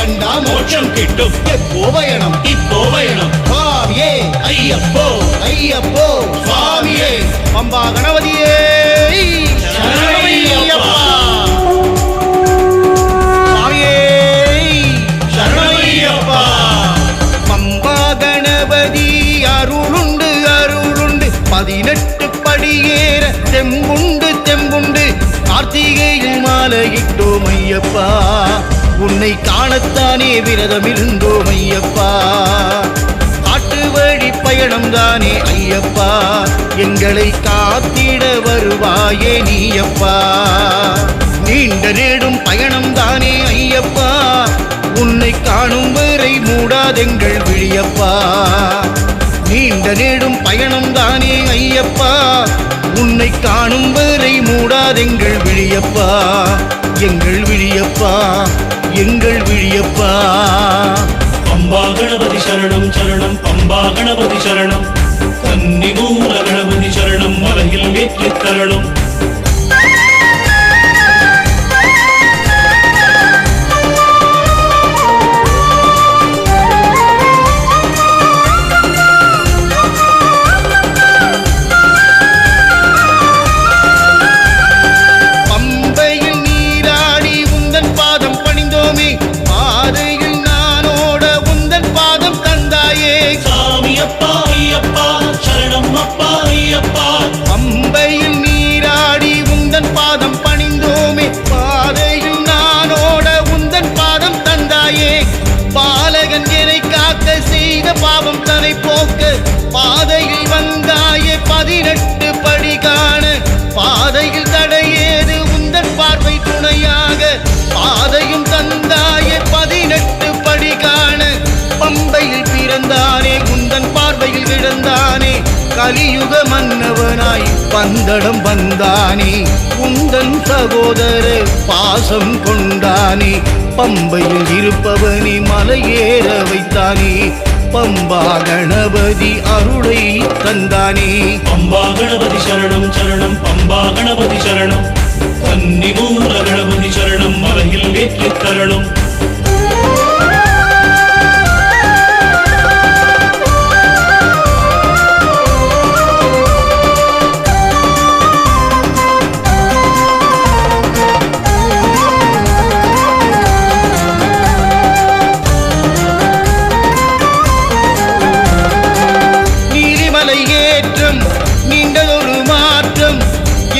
கண்டா மோட்சம் கிட்டும். எப்போ பயணம் இப்போ பயணம் சுவாமியே ஐயப்போ ஐயப்போ சுவாமியே பம்பா கணபதியே சரணமையப்பா. சுவாமியே சரணமையப்பா. பம்பா கணபதி அருளுண்டு அருளுண்டு 18 படியேற தெம்புண்டு தெம்புண்டு கார்த்திகையில் மாலையிட்டோம் ஐயப்பா உன்னை காணத்தானே விரதம் இருந்தோம் ஐயப்பா காட்டு வழி பயணம் தானே ஐயப்பா எங்களை காத்திட வருவாயே நீயப்பா நீண்ட நேடும் பயணம் தானே ஐயப்பா உன்னை காணும் வரை மூடாதெங்கள் விழியப்பா நீண்ட நேடும் பயணம் தானே ஐயப்பா உன்னை காணும் வரை மூடாதெங்கள் விழியப்பா எங்கள் விழியப்பா எங்கள் விழியப்பா பம்பா கணபதி சரணம் சரணம் பம்பா கணபதி சரணம் கன்னி மூல கணபதி சரணம் மலையில் ஏற்றி தரணும். பம்பையில் நீராடி உந்தன் பாதம் பணிந்தோமே பாதையில் நானோட உந்தன் பாதம் தந்தாயே பாலகன் என்னை காக்க செய்த பாவம் தன்னை போக்க பாதையில் வந்தாயே 18 படி காண பாதையில் தடையேது உந்தன் பார்வை துணையாக பாதையும் தந்தாயே 18 படி காண பம்பையில் பிறந்தானே உந்தன் பார்வையில் விழுந்தானே கலியுக மன்னவனாய் பந்தடம் வந்தானே உந்தன் சகோதர பாசம் கொண்டானே பம்பையில் இருப்பவனே மலையேற வைத்தானே பம்பா கணபதி அருளை தந்தானே. பம்பா கணபதி சரணம் சரணம் பம்பா கணபதி சரணம் கன்னி மூல கணபதி சரணம் மலையில் ஏற்றி தரணும். நீண்டதொரு மாற்றம்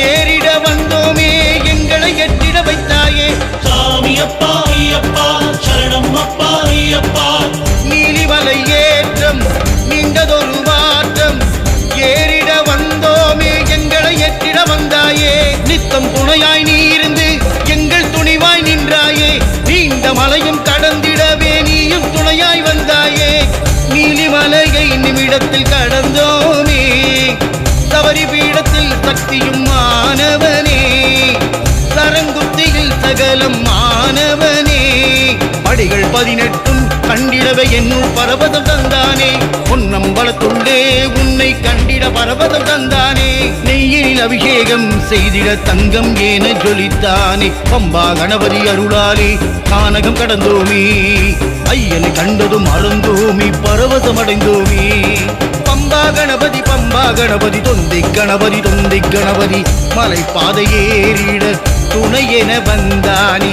ஏறிட வந்தோமே எங்களை எட்டிட வைத்தாயே சாமியப்பா ஐயப்பா சரணம் அப்பா ஐயப்பா. நீலிமலை ஏற்றம் நீண்டதொரு மாற்றம் ஏறிட வந்தோமே எங்களை எட்டிட வந்தாயே நித்தம் துணையாய் நீ இருந்து எங்கள் துணிவாய் நின்றாயே நீண்ட மலையும் கடந்திடவே நீயும் துணையாய் வந்தாயே நீலிமலையை நிமிடத்தில் கடந்தோமே சபரி பீடத்தில் சக்தியும் மாணவனே சரங்குத்தியில் சகலம் மாணவனே படிகள் 18 கண்டிடவே என்னுள் பரவதம் தந்தானே பொன்னம்பலத்துள்ளே உன்னை கண்டிட பரவதம் தந்தானே நெய்யினில் அபிஷேகம் செய்திட தங்கம் ஏன ஜொலித்தானே பம்பா கணபதி அருளாலே கானகம் கடந்தோமே ஐயனை கண்டதும் அறந்தோமி பரவசமடைந்தோமே பம்பா கணபதி தொந்தி கணபதி மலை பாதை ஏறிட துணை என வந்தானே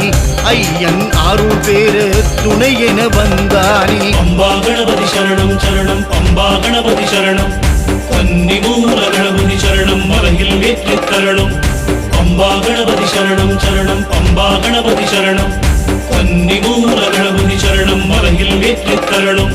ஐயன் அருள் பேரு துணை என வந்தானே. பம்பா கணபதி சரணம் சரணம் பம்பா கணபதி சரணம் கன்னி மூல கணபதி சரணம் மலையில் ஏற்றி தரணும். பம்பா கணபதி சரணம் சரணம் பம்பா கணபதி சரணம் கன்னி மூல கணபதி சரணம் மலையில் ஏற்றி தரணும்.